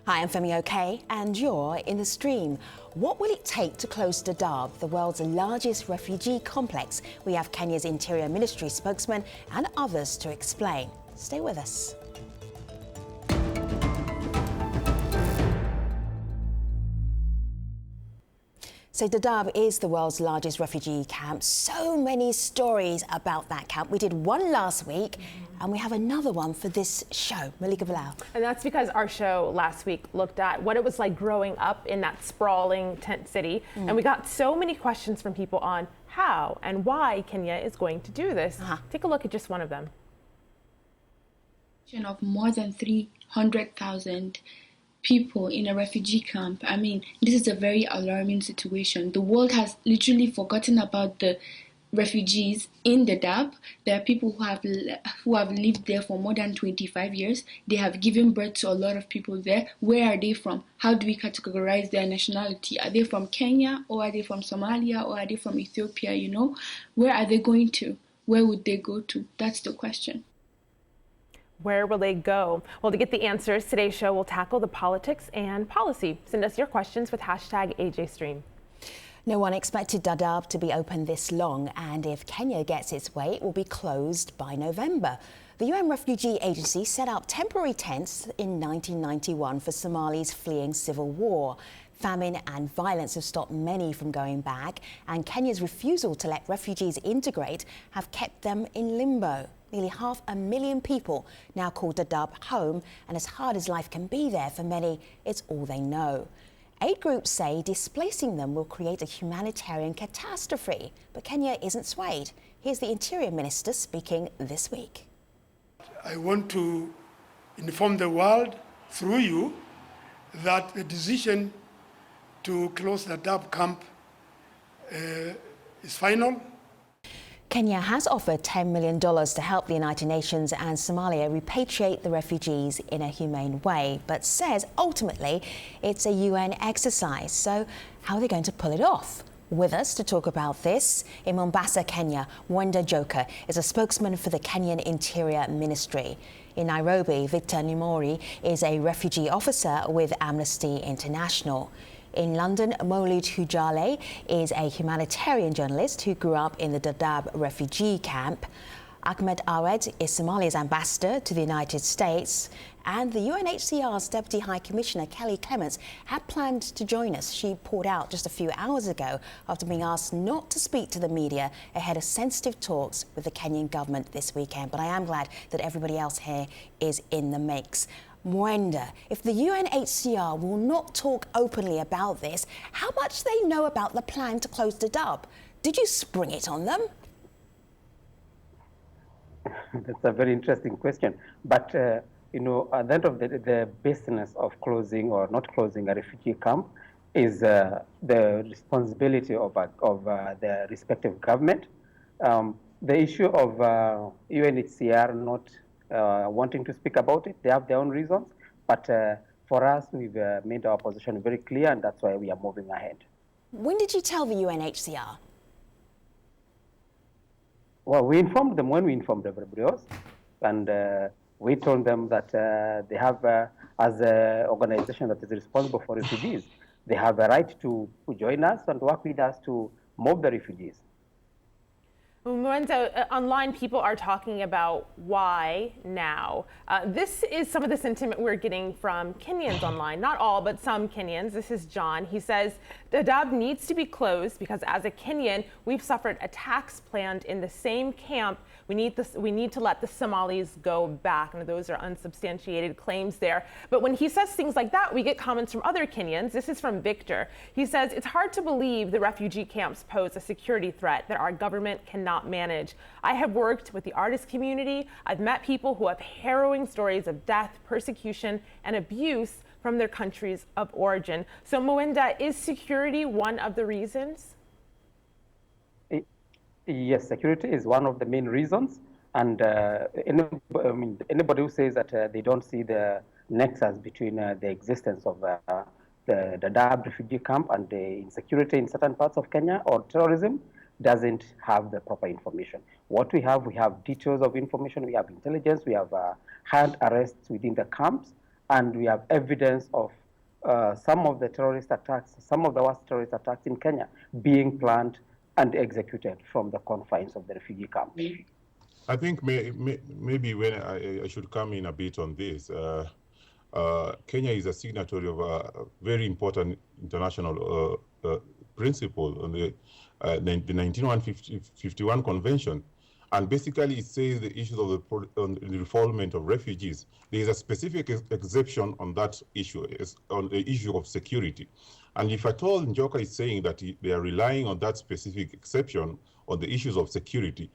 Hi, I'm Femi OK, and you're in the stream. What will it take to close Dadaab, the world's largest refugee complex? We have Kenya's Interior Ministry spokesman and others to explain. Stay with us. So Dadaab is the world's largest refugee camp. So many stories about that camp. We did one last week, and we have another one for this show. Malika Bilal. And that's because our show last week looked at what it was like growing up in that sprawling tent city. And we got so many questions from people on how and why Kenya is going to do this. Take a look at just one of them. Of more than 300,000 people in a refugee camp. I mean, this is a very alarming situation. The world has literally forgotten about the refugees in Dadaab. There are people who have lived there for more than 25 years. They have given birth to a lot of people there. Where are they from? How do we categorize their nationality? Are they from Kenya, or are they from Somalia, or are they from Ethiopia? You know, where are they going to? Where would they go to? That's the question. Where will they go? Well, to get the answers, today's show will tackle the politics and policy. Send us your questions with hashtag AJStream. No one expected Dadaab to be open this long, and if Kenya gets its way, it will be closed by November. The UN Refugee Agency set up temporary tents in 1991 for Somalis fleeing civil war. Famine and violence have stopped many from going back, and Kenya's refusal to let refugees integrate have kept them in limbo. Nearly 500,000 people now call Dadaab home, and as hard as life can be there for many, it's all they know. Aid groups say displacing them will create a humanitarian catastrophe, but Kenya isn't swayed. Here's the Interior Minister speaking this week. I want to inform the world through you that the decision to close the Dadaab camp is final. Kenya has offered $10 million to help the United Nations and Somalia repatriate the refugees in a humane way, but says ultimately it's a UN exercise. So how are they going to pull it off? With us to talk about this in Mombasa, Kenya, Mwenda Joka is a spokesman for the Kenyan Interior Ministry. In Nairobi, Victor Nimori is a refugee officer with Amnesty International. In London, Maulid Hujale is a humanitarian journalist who grew up in the Dadaab refugee camp. Ahmed Awed is Somalia's ambassador to the United States. And the UNHCR's Deputy High Commissioner, Kelly Clements, had planned to join us. She pulled out just a few hours ago after being asked not to speak to the media ahead of sensitive talks with the Kenyan government this weekend. But I am glad that everybody else here is in the mix. Mwenda, if the UNHCR will not talk openly about this, how much do they know about the plan to close Dadaab? Did you spring it on them? That's a very interesting question. But, you know, at the end of the business of closing or not closing a refugee camp is the responsibility of the respective government. The issue of UNHCR not wanting to speak about it, they have their own reasons. But for us, we've made our position very clear, and that's why we are moving ahead. When did you tell the UNHCR? Well, we informed them when we informed everybody else, and we told them that they have, as an organization that is responsible for refugees, they have a right to join us and work with us to move the refugees. Mwenda, online people are talking about why now. This is some of the sentiment we're getting from Kenyans online. Not all, but some Kenyans. This is John. He says, Dadaab needs to be closed because as a Kenyan, we've suffered attacks planned in the same camp. We need to let the Somalis go back. And those are unsubstantiated claims there. But when he says things like that, we get comments from other Kenyans. This is from Victor. He says, it's hard to believe the refugee camps pose a security threat that our government cannot manage. I have worked with the artist community. I've met people who have harrowing stories of death, persecution, and abuse from their countries of origin. So Mwenda, is security one of the reasons? Yes, security is one of the main reasons. And anybody who says that they don't see the nexus between the existence of the Dadaab refugee camp and the insecurity in certain parts of Kenya or terrorism doesn't have the proper information. What we have details of information, we have intelligence, we have hand arrests within the camps, and we have evidence of some of the terrorist attacks, some of the worst terrorist attacks in Kenya being planned and executed from the confines of the refugee camp. I think maybe when I should come in a bit on this. Kenya is a signatory of a very important international principle on the 1951 Convention. And basically it says the issues of the refoulement of refugees. There is a specific exception on that issue, on the issue of security. And if at all Njoka is saying that they are relying on that specific exception on the issues of security,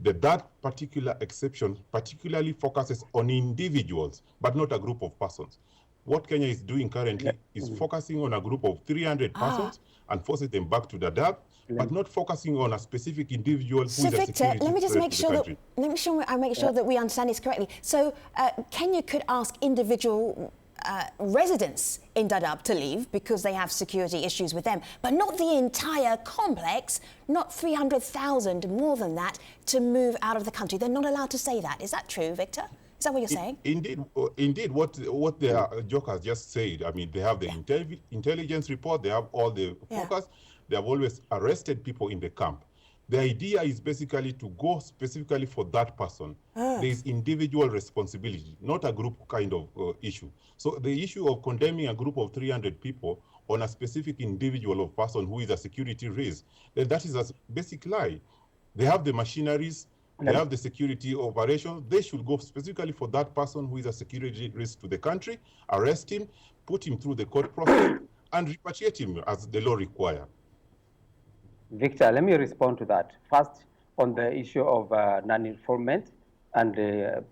that particular exception particularly focuses on individuals, but not a group of persons. What Kenya is doing currently is focusing on a group of 300 persons and forcing them back to Dadaab, but not focusing on a specific individual who is a security threat to the country. Let me just make sure I make sure that we understand this correctly. So Kenya could ask individual residents in Dadaab to leave because they have security issues with them, but not the entire complex, not 300,000, more than that, to move out of the country. They're not allowed to say that. Is that true, Victor? Is that what you're saying? Indeed, what the Joke has just said. I mean, they have the intelligence report, they have all the focus, they have always arrested people in the camp. The idea is basically to go specifically for that person. There is individual responsibility, not a group kind of issue. So the issue of condemning a group of 300 people on a specific individual or person who is a security risk, that is a basic lie. They have the machineries, they have the security operations. They should go specifically for that person who is a security risk to the country, arrest him, put him through the court process, and repatriate him as the law requires. Victor, let me respond to that. First, on the issue of non-refoulement and the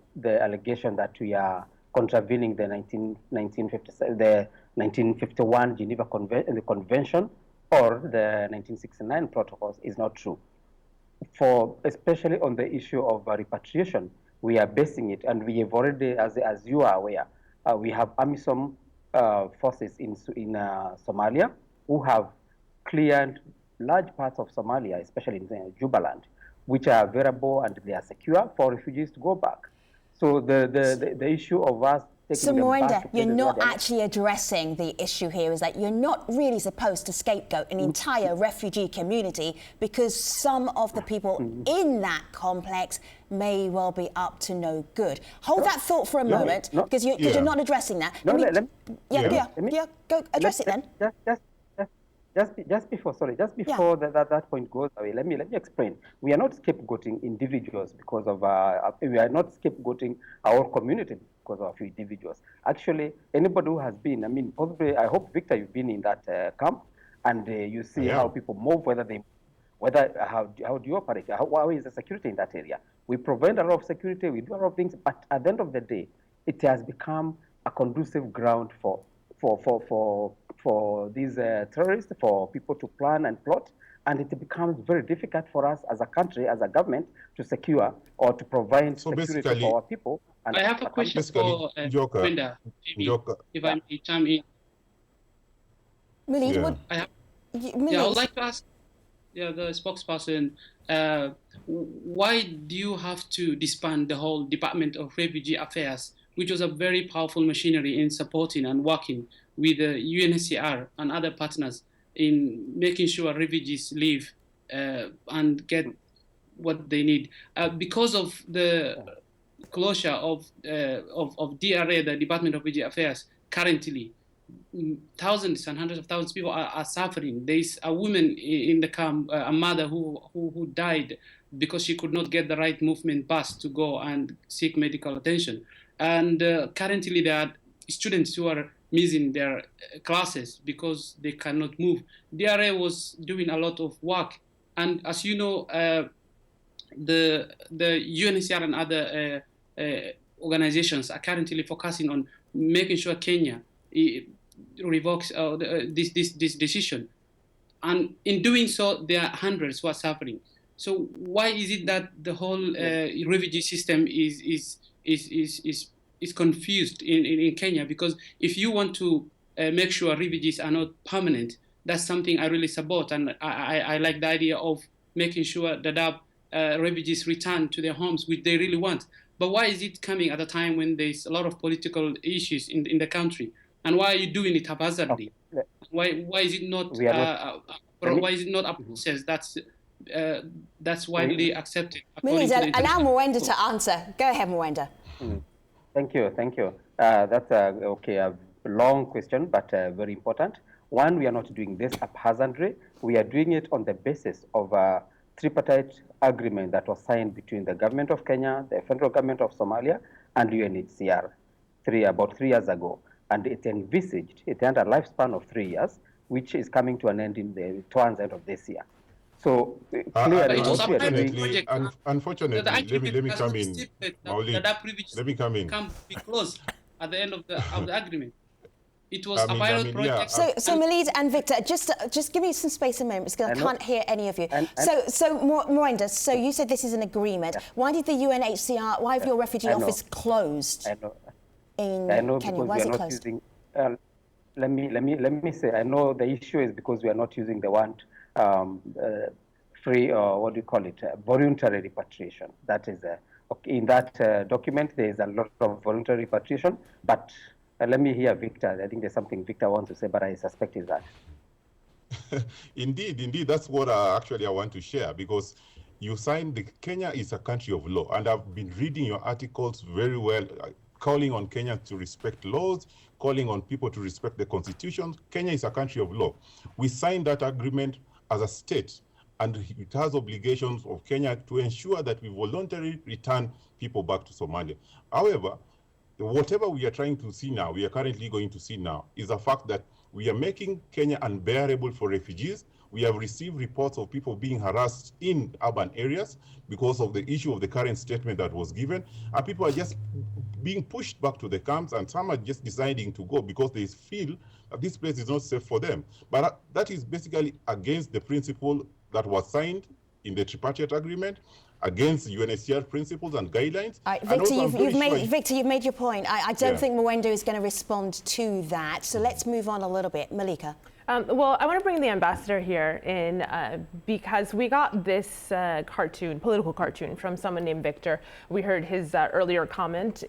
allegation that we are contravening the 1951 Geneva Convention or the 1969 protocols is not true. Especially on the issue of repatriation, we are basing it, and we have already, as you are aware, we have AMISOM forces in Somalia who have cleared large parts of Somalia, especially in Jubaland, which are available and they are secure for refugees to go back. So the issue of us taking them back to you're not actually addressing the issue here, is that you're not really supposed to scapegoat an entire refugee community because some of the people in that complex may well be up to no good. Hold that thought for a moment, because you're not addressing that. Go address it then. Just before that point goes away, let me explain. We are not scapegoating individuals because of we are not scapegoating our community because of individuals. Actually, anybody who has been, I mean, possibly, I hope, Victor, you've been in that camp, and you see how people move, how do you operate, how is the security in that area. We provide a lot of security, we do a lot of things, but at the end of the day, it has become a conducive ground for these terrorists, for people to plan and plot, and it becomes very difficult for us as a country, as a government, to secure or to provide security for our people. And I have a question for Brenda, if I may chime in. I would like to ask the spokesperson, why do you have to disband the whole Department of Refugee Affairs, which was a very powerful machinery in supporting and working with the UNHCR and other partners in making sure refugees live and get what they need? Because of the closure of DRA, the Department of Refugee Affairs, currently, thousands and hundreds of thousands of people are suffering. There is a woman in the camp, a mother who died because she could not get the right movement bus to go and seek medical attention. And currently there are students who are missing their classes because they cannot move. DRA was doing a lot of work. And as you know, the UNHCR and other organizations are currently focusing on making sure Kenya revokes this decision. And in doing so, there are hundreds who are suffering. So why is it that the whole refugee system is confused in Kenya? Because if you want to make sure refugees are not permanent, that's something I really support. And I like the idea of making sure that refugees return to their homes, which they really want. But why is it coming at a time when there's a lot of political issues in the country? And why are you doing it haphazardly? Why is it not a process that's widely accepted? Melisa, allow Mwenda to answer. Go ahead, Mwenda. Thank you. That's a long question, but very important. One, we are not doing this haphazardly. We are doing it on the basis of a tripartite agreement that was signed between the government of Kenya, the federal government of Somalia, and UNHCR about 3 years ago. And it envisaged, it had a lifespan of 3 years, which is coming to an end towards the end of this year. So clearly, unfortunately, let me come in. Let me come in. Can be closed at the end of the agreement. It was a pilot project. So Melisa and Victor, just give me some space a moment because I can't hear any of you. So Mwenda, so you said this is an agreement. Why did the UNHCR, why have your refugee office closed in Kenya? Why is it closed? Let me say, I know the issue is because we are not using the word free, or what do you call it, voluntary repatriation. That is, in that document, there is a lot of voluntary repatriation, but let me hear Victor. I think there's something Victor wants to say, but I suspect is that. Indeed, that's what I want to share, because you signed, Kenya is a country of law, and I've been reading your articles very well, calling on Kenya to respect laws, calling on people to respect the constitution. Kenya is a country of law. We signed that agreement as a state, and it has obligations of Kenya to ensure that we voluntarily return people back to Somalia. However, whatever we are trying to see now, we are currently going to see now, is the fact that we are making Kenya unbearable for refugees. We have received reports of people being harassed in urban areas because of the issue of the current statement that was given, and people are just being pushed back to the camps, and some are just deciding to go because they feel that this place is not safe for them. But that is basically against the principle that was signed in the tripartite agreement, against UNHCR principles and guidelines. Victor, you've made your point. I don't think Mwenda is going to respond to that. So let's move on a little bit. Malika. Well, I want to bring the ambassador here in because we got this political cartoon from someone named Victor. We heard his earlier comment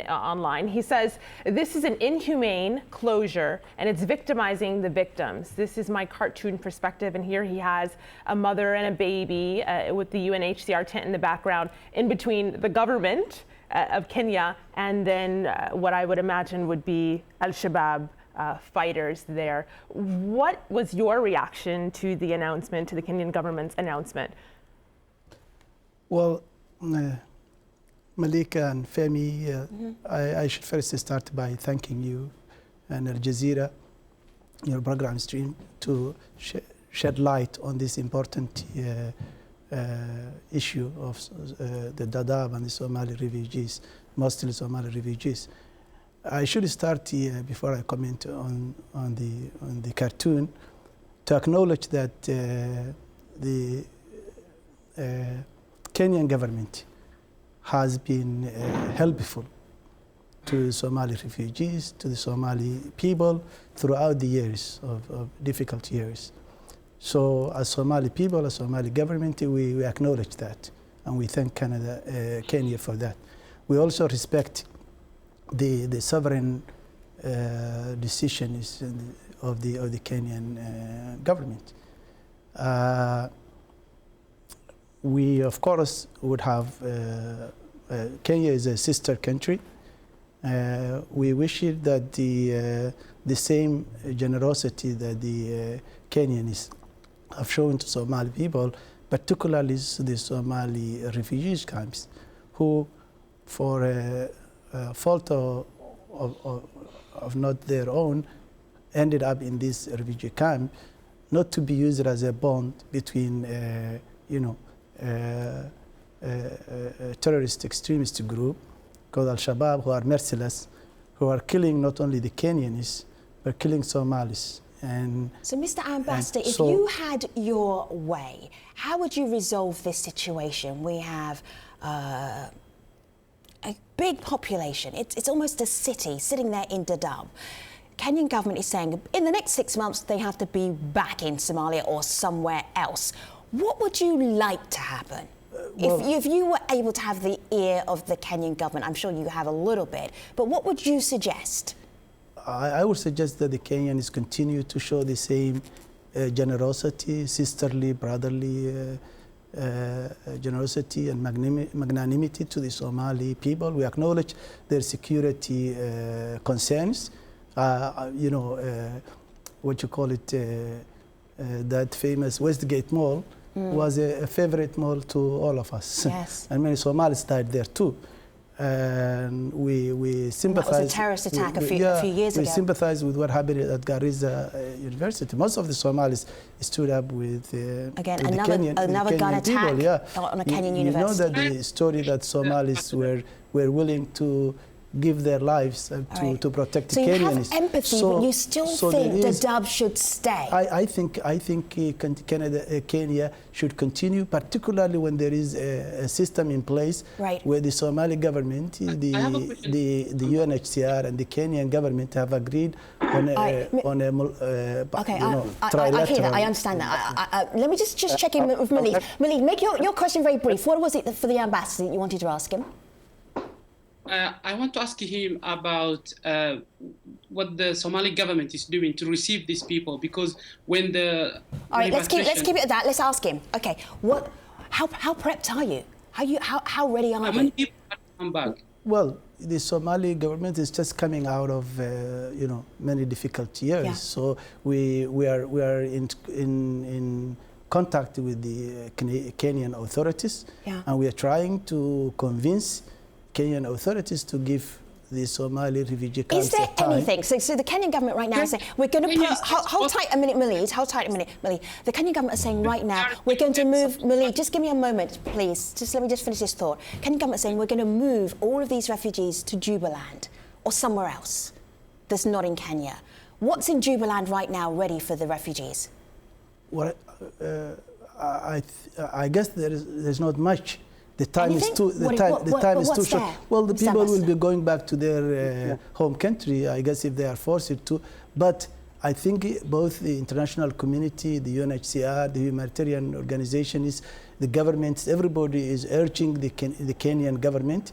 online. He says, this is an inhumane closure and it's victimizing the victims. This is my cartoon perspective. And here he has a mother and a baby with the UNHCR tent in the background in between the government of Kenya and then what I would imagine would be Al-Shabaab fighters there. What was your reaction to the announcement, to the Kenyan government's announcement? Well, Malika and Femi, I should first start by thanking you and Al Jazeera, your program stream, to shed light on this important issue of the Dadaab and the Somali refugees, mostly Somali refugees. I should start before I comment on the cartoon to acknowledge that the Kenyan government has been helpful to Somali refugees, to the Somali people throughout the years of difficult years. So as Somali people, as Somali government, we acknowledge that, and we thank Kenya for that. We also respect the sovereign decisions of the Kenyan government. We of course would have Kenya is a sister country. We wish it that the same generosity that the Kenyans have shown to Somali people, particularly the Somali refugees camps, who for fault of not their own, ended up in this refugee camp, not to be used as a bond between, terrorist extremist group called Al-Shabaab, who are merciless, who are killing not only the Kenyans, but killing Somalis. So, Mr. Ambassador, if you had your way, how would you resolve this situation? We have a big population. It's almost a city sitting there in Dadaab. Kenyan government is saying in the next 6 months they have to be back in Somalia or somewhere else. What would you like to happen? if you were able to have the ear of the Kenyan government, I'm sure you have a little bit, but what would you suggest? I would suggest that the Kenyans continue to show the same generosity, sisterly, brotherly generosity and magnanimity to the Somali people. We acknowledge their security concerns. You know, what you call it, that famous Westgate Mall was a favorite mall to all of us. Yes. And many Somalis died there too. And we sympathize. That was a terrorist attack a few years ago. We sympathize with what happened at Garissa University. Most of the Somalis stood up with again with another gun attack on a Kenyan university. You know that the story that Somalis were willing to give their lives to protect the Kenyans. So you have empathy, but you still think Dadaab should stay? I think Kenya should continue, particularly when there is a system in place where the Somali government, the UNHCR and the Kenyan government have agreed on a trilateral. I hear that. I understand that. Let me just check in with Malik. Malik, make your question very brief. What was it for the ambassador that you wanted to ask him? I want to ask him about what the Somali government is doing to receive these people, because when the all right, let's keep it at that. Let's ask him. Okay, how prepped are you? How ready are you? How many people have come back? Well, the Somali government is just coming out of many difficult years. Yeah. So we are in contact with the Kenyan authorities, and we are trying to convince Kenyan authorities to give the Somali refugee camps. Is there anything? So the Kenyan government right now is saying we're going to put. Hold tight a minute, Malik. Hold tight a minute, Malik. The Kenyan government is saying right now we're going to move. Malik, just give me a moment, please. Let me finish this thought. Kenyan government is saying we're going to move all of these refugees to Jubaland or somewhere else that's not in Kenya. What's in Jubaland right now ready for the refugees? Well, I guess there's not much. The time is too short. Well, the people will be going back to their home country, I guess, if they are forced to. But I think both the international community, the UNHCR, the humanitarian organizations, the governments, everybody is urging the Kenyan government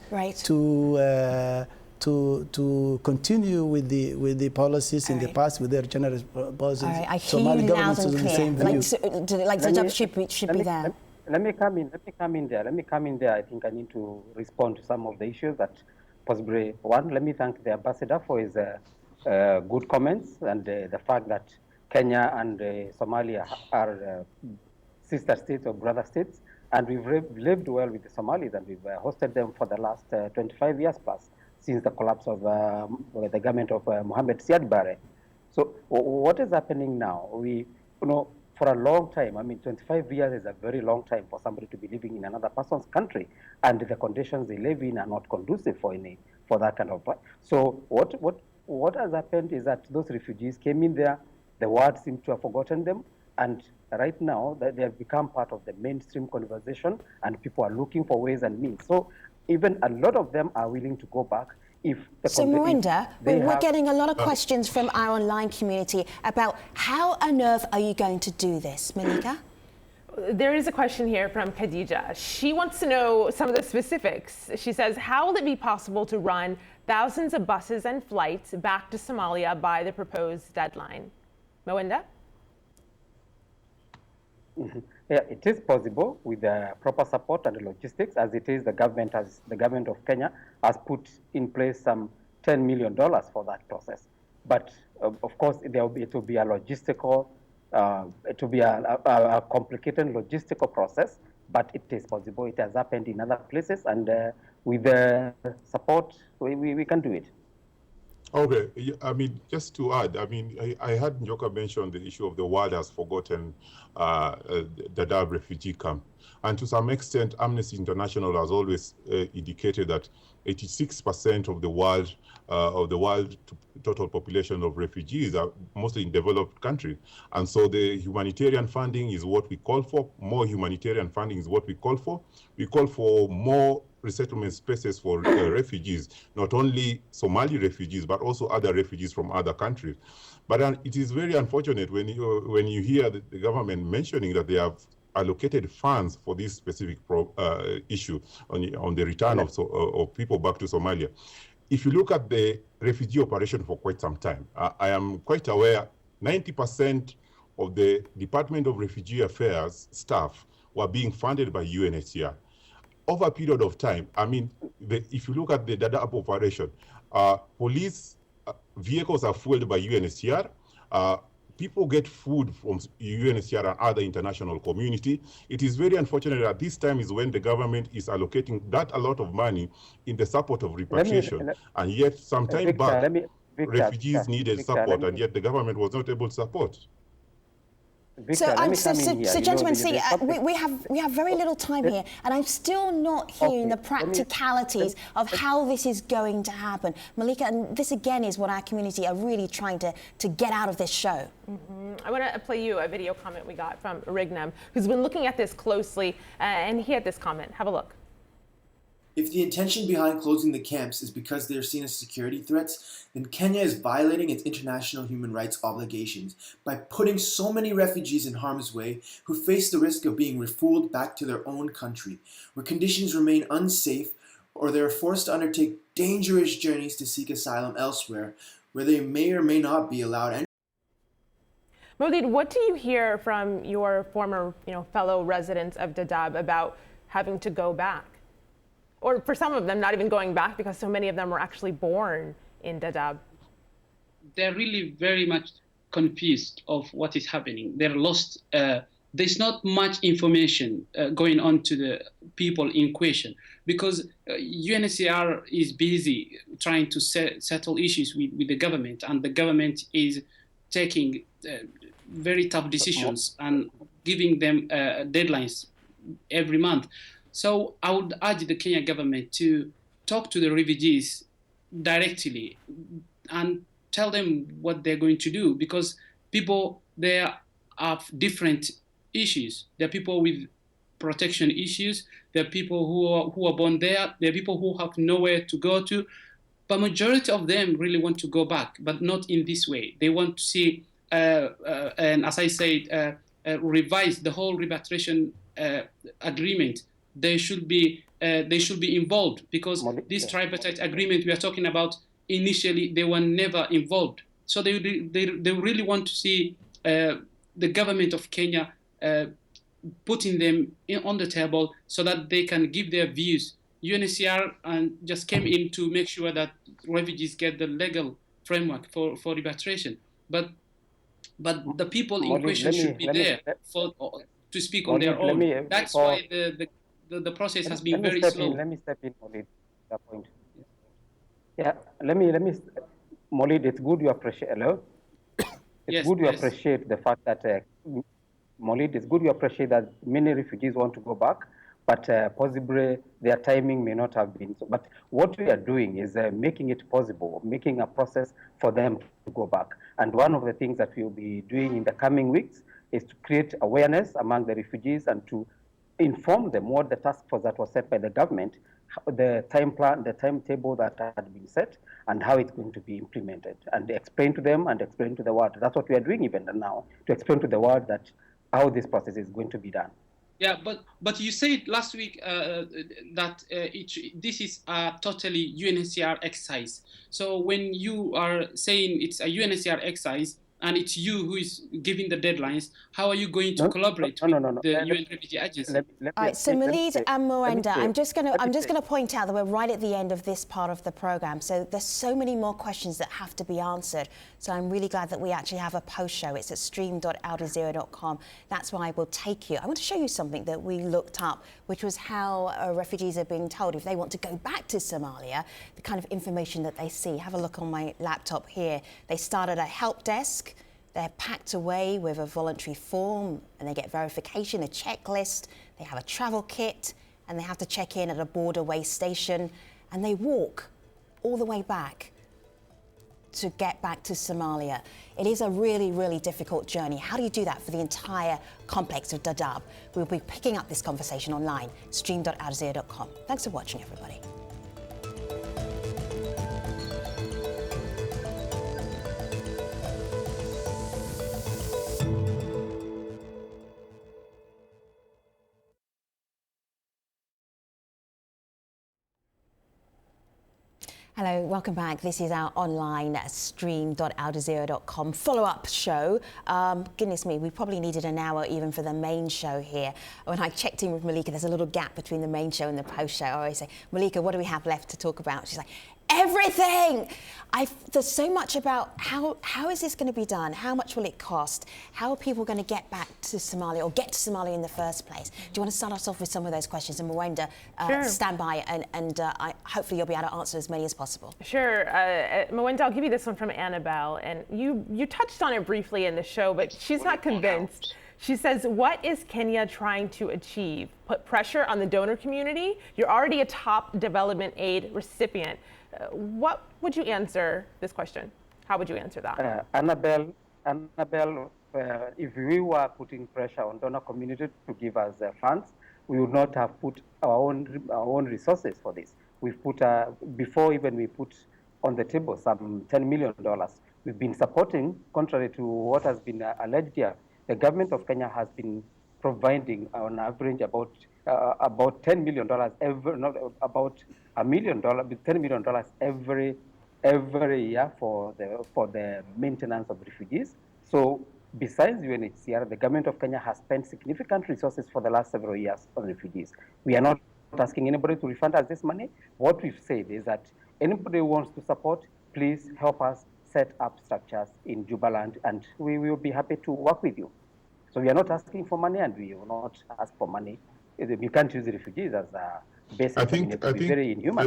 to continue with the policies in the past with their generous policies. I hear you loud and clear. Like Dadaab should be there. Let me come in there. I think I need to respond to some of the issues that possibly. One, let me thank the ambassador for his good comments and the fact that Kenya and Somalia are sister states or brother states, and we've lived well with the Somalis, and we've hosted them for the last 25 years plus since the collapse of the government of Mohamed Siad Barre. So what is happening now? For a long time, 25 years is a very long time for somebody to be living in another person's country, and the conditions they live in are not conducive for that kind of. So what has happened is that those refugees came in there, the world seems to have forgotten them, and right now they have become part of the mainstream conversation, and people are looking for ways and means. So even a lot of them are willing to go back. So Marinda, we're getting a lot of questions from our online community about how on earth are you going to do this, Malika? There is a question here from Khadija. She wants to know some of the specifics. She says, how will it be possible to run thousands of buses and flights back to Somalia by the proposed deadline? Marinda? Yeah, it is possible with proper support and logistics, as it is the government of Kenya has put in place some $10 million for that process. But of course, it will be a logistical, it will be a complicated logistical process. But it is possible. It has happened in other places, and with the support, we can do it. Okay, just to add, I heard Njoka mention the issue of the world has forgotten the Dadaab refugee camp. And to some extent, Amnesty International has always indicated that 86% of the world total population of refugees are mostly in developed countries. And so the humanitarian funding is what we call for. More humanitarian funding is what we call for. We call for more resettlement spaces for refugees, not only Somali refugees, but also other refugees from other countries. But it is very unfortunate when you hear the government mentioning that they have allocated funds for this specific issue on the return of people back to Somalia. If you look at the refugee operation for quite some time, I am quite aware 90% of the Department of Refugee Affairs staff were being funded by UNHCR. Over a period of time, I mean, if you look at the Dadaab operation, police vehicles are fueled by UNHCR. People get food from UNHCR and other international community. It is very unfortunate that this time is when the government is allocating a lot of money in the support of repatriation. And yet, some time back, refugees needed support, and yet the government was not able to support. Victor, so gentlemen, see, we have very little time here, and I'm still not hearing the practicalities of how this is going to happen. Malika, and this again is what our community are really trying to get out of this show. I want to play you a video comment we got from Rignam, who's been looking at this closely, and he had this comment. Have a look. If the intention behind closing the camps is because they are seen as security threats, then Kenya is violating its international human rights obligations by putting so many refugees in harm's way who face the risk of being refooled back to their own country, where conditions remain unsafe or they are forced to undertake dangerous journeys to seek asylum elsewhere, where they may or may not be allowed. Molid, what do you hear from your former, fellow residents of Dadaab about having to go back? Or for some of them, not even going back because so many of them were actually born in Dadaab. They're really very much confused of what is happening. They're lost. There's not much information going on to the people in question because UNHCR is busy trying to settle issues with the government, and the government is taking very tough decisions and giving them deadlines every month. So I would urge the Kenyan government to talk to the refugees directly and tell them what they're going to do, because people there have different issues. There are people with protection issues. There are people who are born there. There are people who have nowhere to go to. But majority of them really want to go back, but not in this way. They want to see, and as I said, revise the whole repatriation agreement. They should be involved, because this tripartite agreement we are talking about, initially they were never involved. So they really want to see the government of Kenya putting them on the table so that they can give their views. UNHCR just came in to make sure that refugees get the legal framework for repatriation, but the people in question should be there to speak on their own. That's why the process has been very slow. Let me step in, Molid. That point. Yeah, let me. Molid, it's good you appreciate. Hello. It's good you appreciate the fact that Molid. It's good you appreciate that many refugees want to go back, but possibly their timing may not have been so. But what we are doing is making it possible, making a process for them to go back. And one of the things that we'll be doing in the coming weeks is to create awareness among the refugees and to inform them what the task force that was set by the government, the time plan, the timetable that had been set, and how it's going to be implemented, and explain to them and explain to the world. That's what we are doing even now, to explain to the world that how this process is going to be done. Yeah, but you said last week that this is a totally UNHCR exercise. So when you are saying it's a UNHCR exercise, and it's you who is giving the deadlines, how are you going to collaborate with the UN Refugee Agency? All right, so Malid and Moenda, I'm just going to point out that we're right at the end of this part of the program. So there's so many more questions that have to be answered. So I'm really glad that we actually have a post show. It's at stream.aljazeera.com. That's where I will take you. I want to show you something that we looked up, which was how refugees are being told if they want to go back to Somalia, the kind of information that they see. Have a look on my laptop here. They start at a help desk. They're packed away with a voluntary form, and they get verification, a checklist. They have a travel kit, and they have to check in at a border way station, and they walk all the way back to get back to Somalia. It is a really, really difficult journey. How do you do that for the entire complex of Dadaab? We'll be picking up this conversation online, stream.aljazeera.com. Thanks for watching, everybody. Hello, welcome back. This is our online stream.aljazeera.com follow-up show. Goodness me, we probably needed an hour even for the main show here. When I checked in with Malika, there's a little gap between the main show and the post show. I always say, Malika, what do we have left to talk about? She's like, everything! There's so much about how is this going to be done? How much will it cost? How are people going to get back to Somalia or get to Somalia in the first place? Do you want to start us off with some of those questions? And Mwenda, sure. stand by and hopefully you'll be able to answer as many as possible. Sure. Mwenda, I'll give you this one from Annabelle. And you touched on it briefly in the show, but she's not convinced. She says, what is Kenya trying to achieve? Put pressure on the donor community? You're already a top development aid recipient. What would you answer this question? How would you answer that? Annabelle, if we were putting pressure on donor community to give us funds, we would not have put our own resources for this. We've put, before even we put on the table some $10 million. We've been supporting, contrary to what has been alleged here. The government of Kenya has been providing on average about $10 million every, not about $1 million, $10 million every year for the maintenance of refugees. So besides UNHCR, the government of Kenya has spent significant resources for the last several years on refugees. We are not asking anybody to refund us this money. What we've said is that anybody who wants to support, please help us set up structures in Jubaland, and we will be happy to work with you. So we are not asking for money, and we will not ask for money. We can't use the refugees as a basis. I think very inhuman.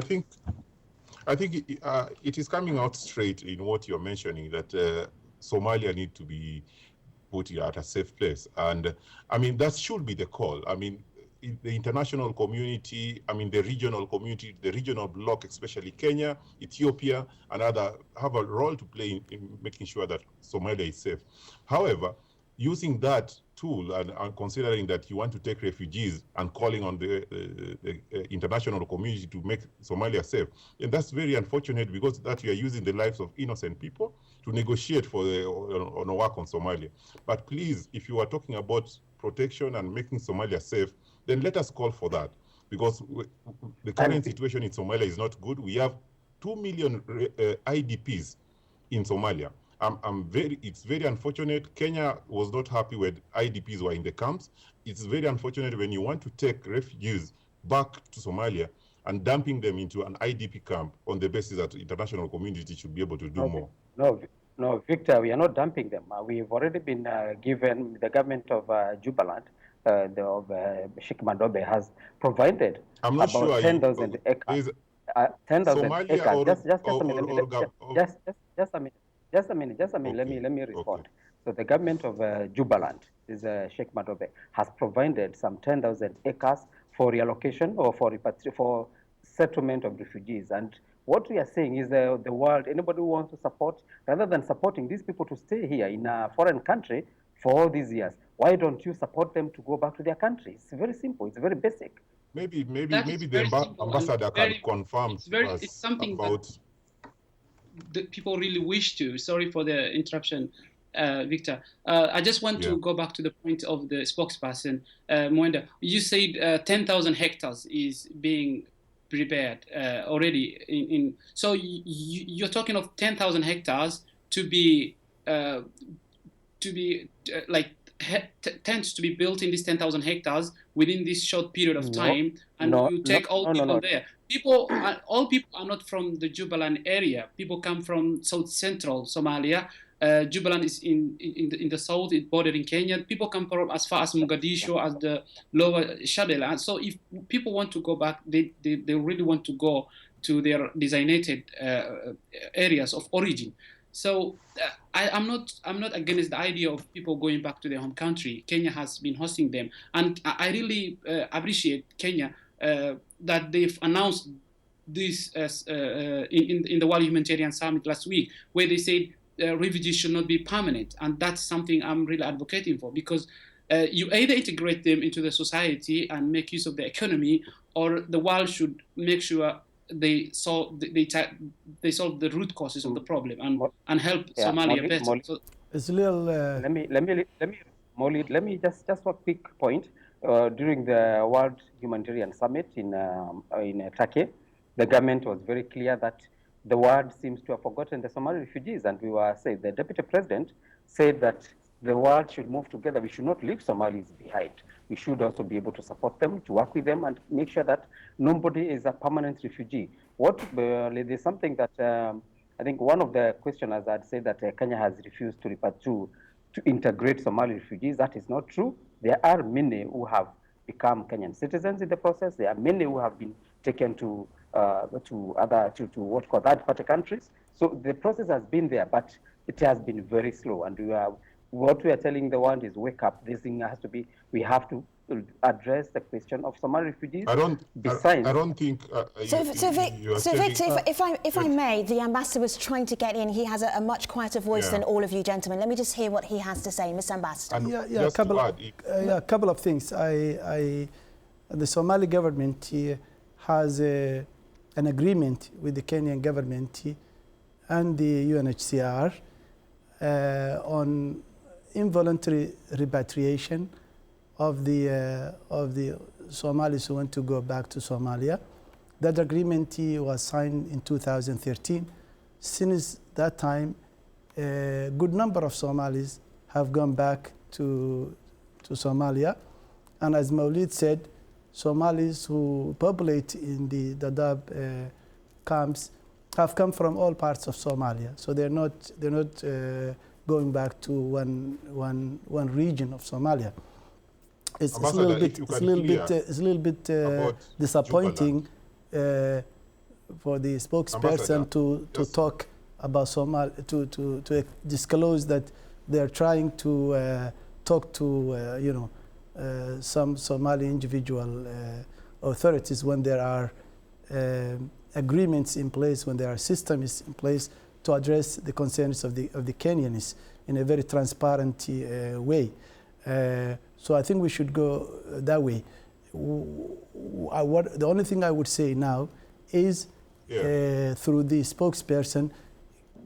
I think it is coming out straight in what you're mentioning, that Somalia need to be put at a safe place. And I mean, that should be the call. I mean, the international community, I mean, the regional community, the regional bloc, especially Kenya, Ethiopia, and other have a role to play in making sure that Somalia is safe. However, using that tool and considering that you want to take refugees and calling on the international community to make Somalia safe, and that's very unfortunate, because that you are using the lives of innocent people to negotiate for on a work on Somalia. But please, if you are talking about protection and making Somalia safe, then let us call for that, because the current situation in Somalia is not good. We have 2 million IDPs in Somalia. It's very unfortunate. Kenya was not happy when IDPs were in the camps. It's very unfortunate when you want to take refugees back to Somalia and dumping them into an IDP camp on the basis that the international community should be able to do more. No, Victor, we are not dumping them. We've already been given, the government of Jubaland, Sheikh Mandobe has provided about 10,000 acres. 10,000 acres. Just a minute. Okay. Let me respond. Okay. So the government of Jubaland, is Sheikh Mandobe, has provided some 10,000 acres for reallocation or for settlement of refugees. And what we are saying is the world, anybody who wants to support, rather than supporting these people to stay here in a foreign country for all these years, why don't you support them to go back to their country? It's very simple. It's very basic. Maybe the ambassador can confirm it's something about that people really wish to. Sorry for the interruption, Victor. I just want to go back to the point of the spokesperson, Mwenda. You said 10,000 hectares is being prepared already. So you're talking of 10,000 hectares to be like tents to be built in these 10,000 hectares within this short period of time, you take all people there. All people are not from the Jubaland area. People come from South Central Somalia. Jubaland is in the south, it's bordering Kenya. People come from as far as Mogadishu, as the lower Shadela. So if people want to go back, they really want to go to their designated areas of origin. So I'm not against the idea of people going back to their home country. Kenya has been hosting them, and I really appreciate Kenya that they've announced this in the World Humanitarian Summit last week, where they said refugees should not be permanent, and that's something I'm really advocating for, because you either integrate them into the society and make use of the economy, or the world should make sure they solve the root causes of the problem and help Somalia better. So, it's a little. Let me just a quick point. During the World Humanitarian Summit in Turkey, the government was very clear that the world seems to have forgotten the Somali refugees. And we were saying, the Deputy President said that the world should move together. We should not leave Somalis behind. We should also be able to support them, to work with them, and make sure that nobody is a permanent refugee. There's something that I think one of the questioners had said that Kenya has refused to integrate Somali refugees. That is not true. There are many who have become Kenyan citizens in the process. There are many who have been taken to third-party countries. So the process has been there, but it has been very slow. And what we are telling the world is, wake up. This thing has to be. We have to address the question of Somali refugees. I don't think. Victor, if I may, the ambassador was trying to get in. He has a much quieter voice than all of you gentlemen. Let me just hear what he has to say, Mr. Ambassador. A couple of things. The Somali government has an agreement with the Kenyan government and the UNHCR on involuntary repatriation of the Somalis who want to go back to Somalia. That agreement was signed in 2013. Since that time, a good number of Somalis have gone back to Somalia. And as Maulid said, Somalis who populate in the Dadaab camps have come from all parts of Somalia. So they're not going back to one region of Somalia. It's a little bit disappointing for the spokesperson to talk about Somalia, to disclose that they're trying to talk to some Somali individual authorities when there are agreements in place, when there are systems in place to address the concerns of the Kenyans in a very transparent way. So I think we should go that way. The only thing I would say now is through the spokesperson,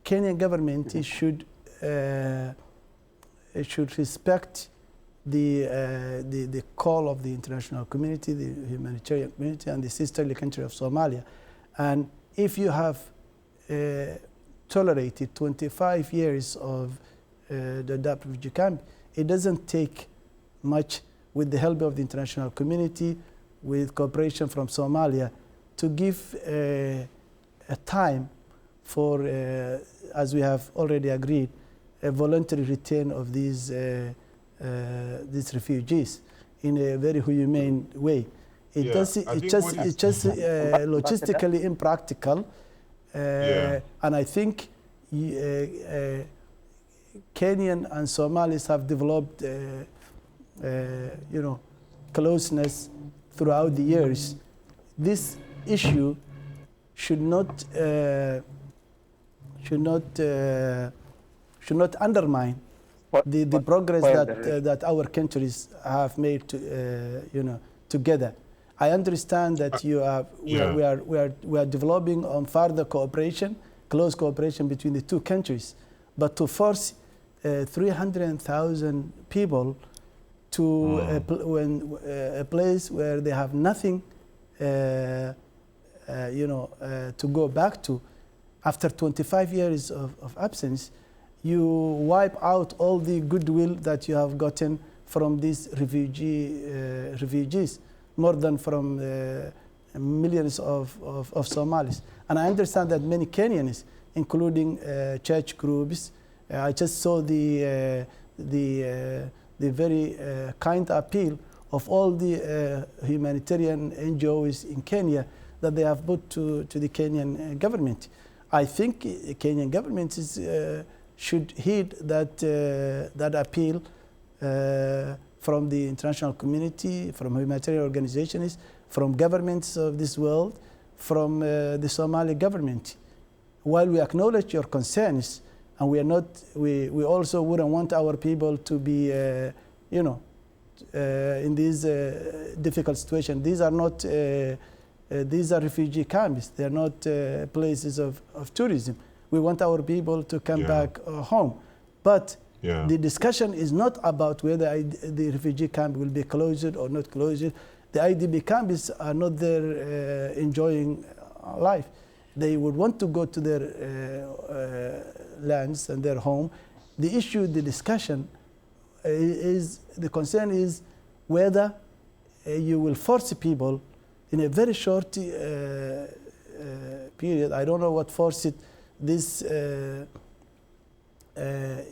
Kenyan government should respect the call of the international community, the humanitarian community, and the sisterly country of Somalia. And if you have tolerated 25 years of the Dadaab refugee camp, it doesn't take much, with the help of the international community, with cooperation from Somalia, to give a time for, as we have already agreed, a voluntary return of these refugees in a very humane way. It's just logistically impractical, and I think Kenyan and Somalis have developed closeness throughout the years. This issue should not undermine the progress that our countries have made together. I understand that we are developing on further cooperation, close cooperation between the two countries, but to force 300,000 people to a place where they have nothing, to go back to, after 25 years of absence, you wipe out all the goodwill that you have gotten from these refugees, more than from millions of Somalis. And I understand that many Kenyans, including church groups, I just saw the very kind appeal of all the humanitarian NGOs in Kenya that they have put to the Kenyan government. I think the Kenyan government should heed that appeal from the international community, from humanitarian organizations, from governments of this world, from the Somali government. While we acknowledge your concerns, and we also wouldn't want our people to be, in this difficult situation. These are not, these are refugee camps. They're not places of tourism. We want our people to come back home. But the discussion is not about whether the refugee camp will be closed or not closed. The IDP camps are not there enjoying life. they would want to go to their lands and their home. The issue, the discussion the concern is whether you will force people in a very short period. I don't know what forced it, this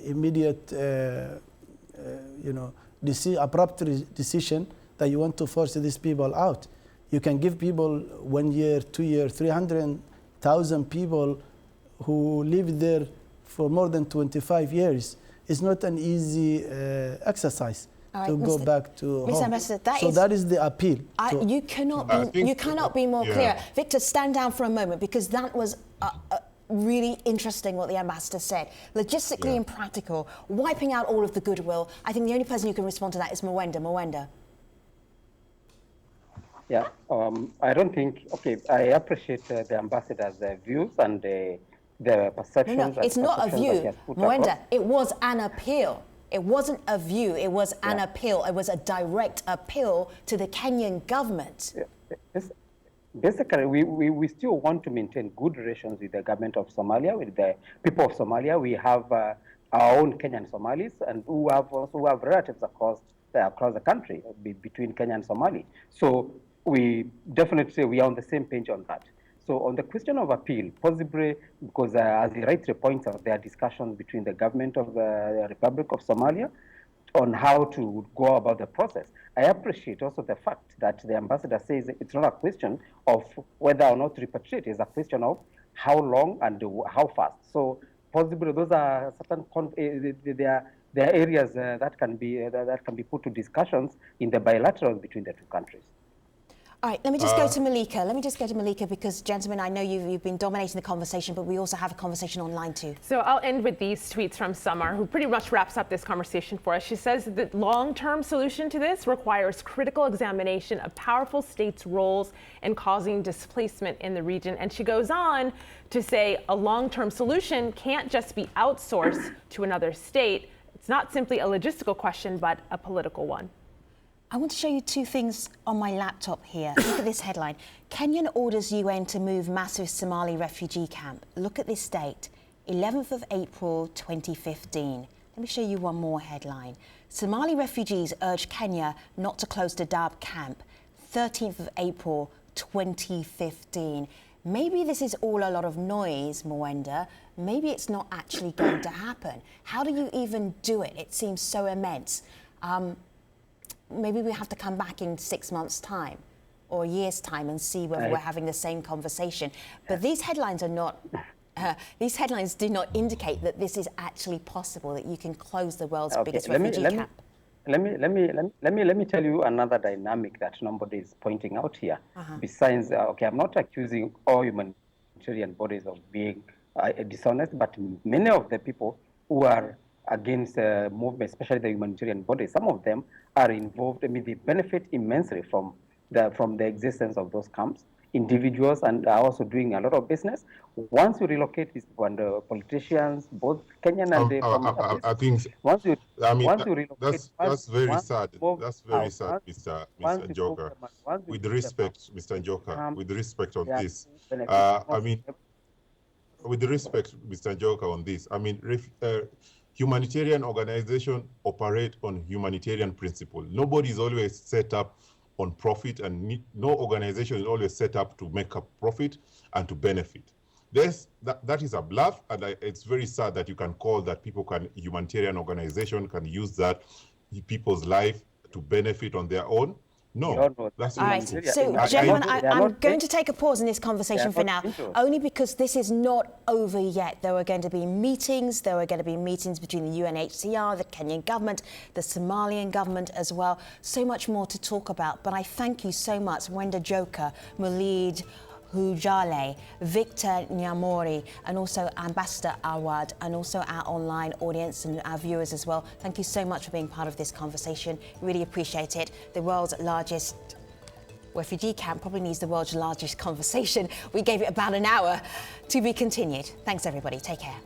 immediate, abrupt decision that you want to force these people out. You can give people 1 year, 2 years, 300,000 people who live there for more than 25 years. It's not an easy exercise to go back to home. Ambassador, that is the appeal. You cannot be more clear. Victor, stand down for a moment, because that was really interesting what the ambassador said. Logistically and practical, wiping out all of the goodwill. I think the only person who can respond to that is Mwenda. Mwenda. Yeah, I don't think, I appreciate the ambassador's views and the perceptions. No, it's not a view, Mwenda. It was an appeal. It wasn't a view, it was an appeal. It was a direct appeal to the Kenyan government. Basically, we still want to maintain good relations with the government of Somalia, with the people of Somalia. We have our own Kenyan Somalis, and who have relatives across the country, between Kenya and Somali. So we definitely, we are on the same page on that. So on the question of appeal, possibly because as he rightly points out, there are discussions between the government of the Republic of Somalia on how to go about the process. I appreciate also the fact that the ambassador says it's not a question of whether or not to repatriate, it's a question of how long and how fast. So possibly those are certain, there are areas that can be put to discussions in the bilaterals between the two countries. All right, let me just go to Malika. Because, gentlemen, I know you've been dominating the conversation, but we also have a conversation online too. So I'll end with these tweets from Summer, who pretty much wraps up this conversation for us. She says the long-term solution to this requires critical examination of powerful states' roles in causing displacement in the region. And she goes on to say a long-term solution can't just be outsourced to another state. It's not simply a logistical question, but a political one. I want to show you two things on my laptop here. Look at this headline. Kenyan orders UN to move massive Somali refugee camp. Look at this date, 11th of April 2015. Let me show you one more headline. Somali refugees urge Kenya not to close Dadaab camp, 13th of April 2015. Maybe this is all a lot of noise, Mwenda. Maybe it's not actually going to happen. How do you even do it? It seems so immense. Maybe we have to come back in 6 months' time or a year's time and see whether we're having the same conversation. But these headlines are not, these headlines do not indicate that this is actually possible, that you can close the world's biggest refugee camp. Let me tell you another dynamic that nobody is pointing out here. Besides, I'm not accusing all humanitarian bodies of being dishonest, but many of the people who are against the movement, especially the humanitarian bodies, some of them are involved. I mean, they benefit immensely from the existence of those camps. Individuals and are also doing a lot of business. Once you relocate these people and politicians, both Kenyan and I think. Once you relocate, that's very sad. That's very sad, Mr. Njoka. With respect, Mr. Njoka, with respect on this, I mean, with respect, Mr. Njoka, on this, I mean, humanitarian organizations operate on humanitarian principle. Nobody is always set up on profit, and no organization is always set up to make a profit and to benefit. That is a bluff, and it's very sad that you can call that humanitarian organization can use that people's life to benefit on their own. No, that's all right. So, gentlemen, I'm going to take a pause in this conversation for now, only because this is not over yet. There are going to be meetings. There are going to be meetings between the UNHCR, the Kenyan government, the Somalian government as well. So much more to talk about. But I thank you so much, Mwenda Joka, Mulid Hujale, Victor Nyamori, and also Ambassador Awad, and also our online audience and our viewers as well. Thank you so much for being part of this conversation. Really appreciate it. The world's largest refugee camp probably needs the world's largest conversation. We gave it about an hour. To be continued. Thanks, everybody. Take care.